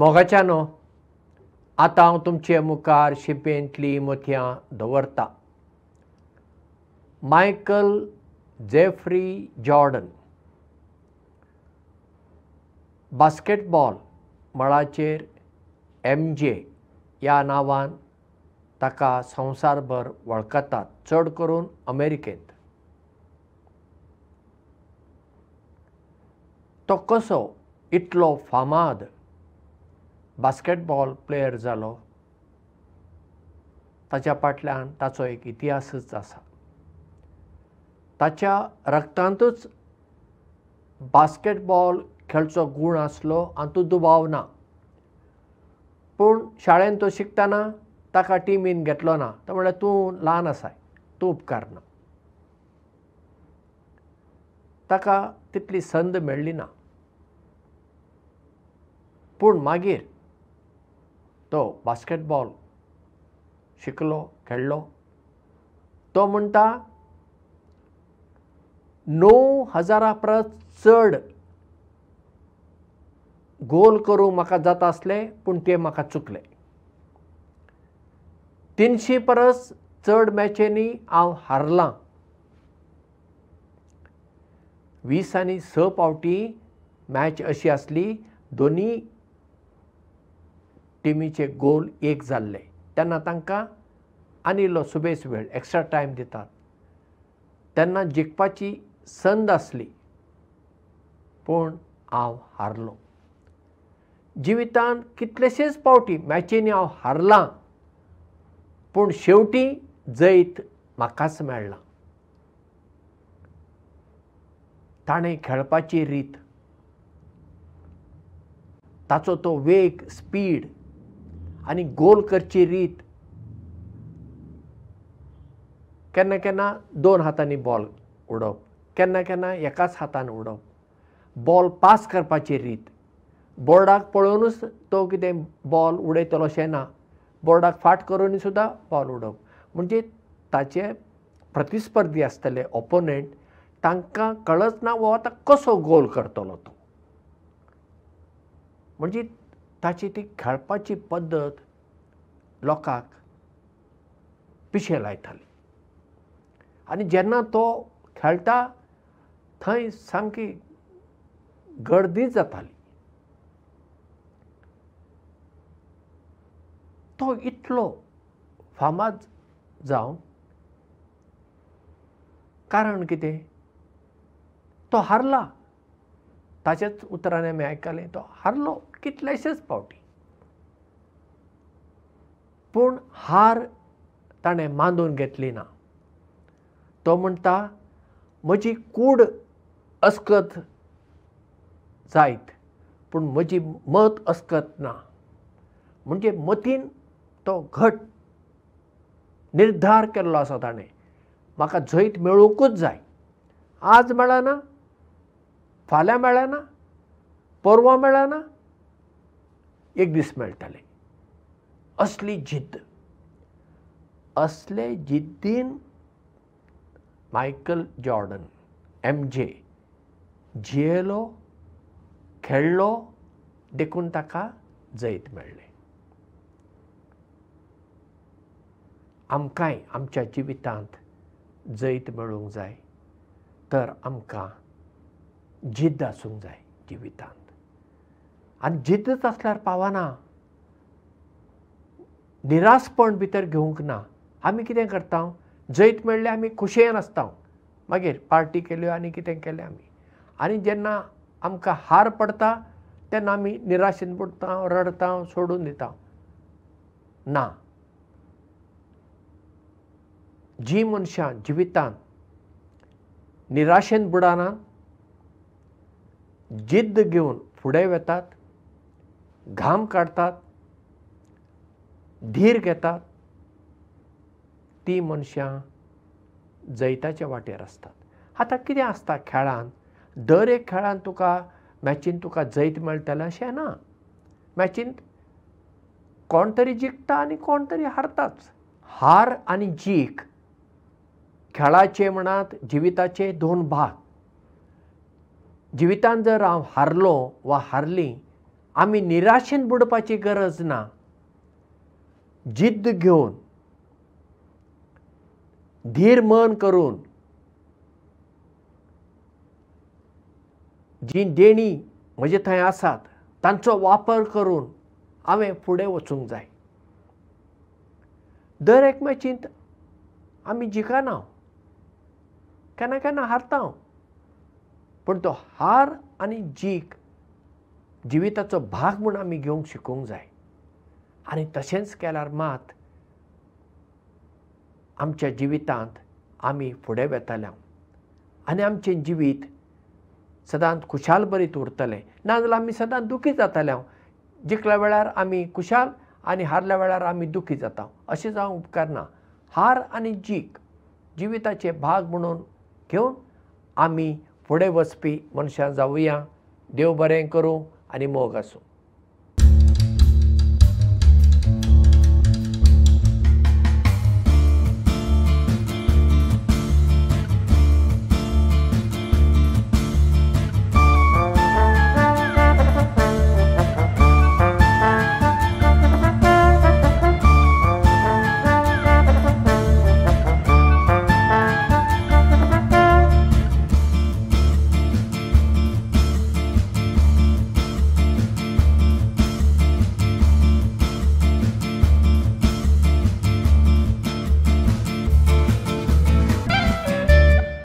मोगाच्यानो आतां हांव तुमचे मुखार शिपेंतलीं मोतयां दवरतां. मायकल जेफ्री जॉर्डन बास्केटबॉल मळाचेर MJ ह्या नांवान ताका संवसारभर वळखतात, चड करून अमेरिकेंत. तो कसो इतलो फामाद बास्केटबॉल प्लेयर जालो ताच्या फाटल्यान ताचो एक इतिहासच आसा. ताच्या रक्तांतूच बास्केटबॉल खेळचो गूण आसलो, हातूंत दुबाव ना. पूण शाळेंत तो शिकतना ताका टिमीन घेतलो ना. तो म्हणल्यार तूं ल्हान आसाय, तूं उपकारना. ताका तितली संद मेळ्ळी ना. पूण मागीर तो बास्केटबॉल शिकलो, खेळ्ळो. तो म्हणटा 9,000 परस चड गोल करूंक म्हाका जाता आसले, पूण ते म्हाका चुकले. 300 परस चड मॅचींनी हांव हारलां. 20 आनी 6 फावटी मॅच अशी आसली दोनी टिमीचे गोल एक जाल्ले. तेन्ना तांकां आनी इल्लो सुबेज वेळ एक्स्ट्रा टायम दितात. तेन्ना जिखपाची संद आसली, पूण हांव हारलो. जिवितांत कितलेशेच फावटी मॅचींनी हांव हारलां, पूण शेवटी जैत म्हाकाच मेळ्ळां. ताणें खेळपाची रीत, ताचो तो वेग, स्पीड आनी गोल करची रीत. केन्ना केन्ना 2 हातांनी बॉल उडोवप, केन्ना केन्ना एकाच हातान उडोवप. बॉल पास करपाची रीत, बोर्डाक पळोवनूच तो कितें बॉल उडयतलो अशें ना. बोर्डाक फाट करूनय सुद्दां बॉल उडोवप. म्हणजे ताचे प्रतिस्पर्धी आसतले ऑपोनंट, तांकां कळच ना हो आतां कसो गोल करतलो तो. म्हणजे ताची ती खेळपाची पद्दत लोकांक पिशें लायताली. आनी जेन्ना तो खेळटा थंय सामकी गर्दी जाताली. तो इतलो फामाद जावंक कारण कितें? तो हारला. ताचेच उतरांनी आमी आयकलें, तो हारलो कितलेशेच फावटी. पूण हार ताणें मांडून घेतली ना. तो म्हणटा म्हजी कूड अस्कत जायत, पूण म्हजी मत अस्कत ना. म्हणजे मतीन तो घट निर्धार केल्लो आसा ताणें, म्हाका जैत मेळोवंकूच जाय. आज मेळना, फाल्यां मेळना, परवां मेळना, एक दीस मेळटलें. असली जिद्द. असले जिद्दीन मायकल जॉर्डन MJ जियेलो, खेळ्ळो, देखून ताका जैत मेळ्ळें. आमकांय आमच्या जिवितांत जैत मेळूंक जाय तर आमकां जिद्द आसूंक जाय जिवितांत. आनी जिद्दच आसल्यार पावना. निरासपण भितर घेवंक ना. आमी कितें करता, जैत मेळ्ळें आमी खुशयेन आसता, मागीर पार्टी केल्यो आनी कितें केलें आमी. आनी जेन्ना आमकां हार पडटा तेन्ना आमी निराशेन बुडटा, रडटा, सोडून दिता. ना. जी मनशां जिवितांत निराशेन बुडनात, जिद्द घेवन फुडें वतात, घाम काडटात, धीर घेतात, ती मनशां जैताच्या वाटेर आसतात. आतां कितें आसता खेळांत, दर एक खेळांत तुका मॅचीन तुका जैत मेळटलें अशें ना. मॅचीन कोण तरी जिखता आनी कोण तरी हारताच. हार आनी जीख खेळाचे म्हणात जिविताचे 2 भाग. जिवितांत जर हांव हारलो वा हारली आमी निराशेन बुडपाची गरज ना. जिद्द घेवन, धीर मन करून, जी देणी म्हजे थंय आसात तांचो वापर करून हांवें फुडें वचूंक जाय. दर एक मॅचींत आमी जिखना, केन्ना केन्ना हारता, पूण तो हार आनी जीख जिविताचो भाग म्हूण आमी घेवंक शिकूंक जाय. आनी तशेंच केल्यार मात आमच्या जिवितांत आमी फुडें वेताले आनी आमचें जिवीत सदांच खुशाल बरीत उरतलें. नाजाल्यार आमी सदांच दुखी जाताले. जिखल्या वेळार आमी खुशाल आनी हारल्या वेळार आमी दुखी जाता, अशें जावंक उपकारना. हार आनी जीख जिविताचे भाग म्हणून घेवन आमी फुडें वचपी मनशां जावुया. देव बरें करूं आनी मोग आसूं.